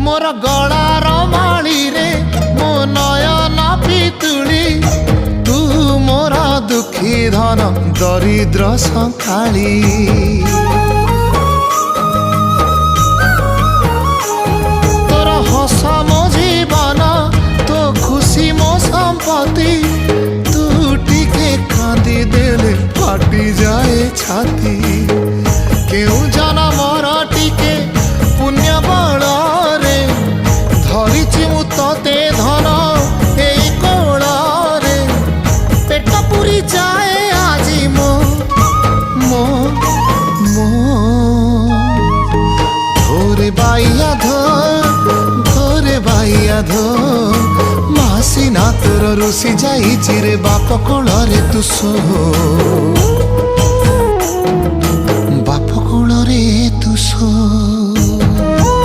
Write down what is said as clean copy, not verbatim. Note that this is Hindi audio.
मोर गलार माली रे मो नयन पितुली तू मोर दुखी धन दरिद्र संखाली तोर हस मो जीवन तो खुशी मो संपत्ति तू टिके कांदी देले फाटी जाए छाती केउ जनमर टिके पुण्य बल रे धरिछि मु तते धन एई कोल रे पेट पुरी जाए आजी मो मो मो धोरे बाइया धो मासी ना तोर रुसी जाई चिरे बाप कोल रे तू सो।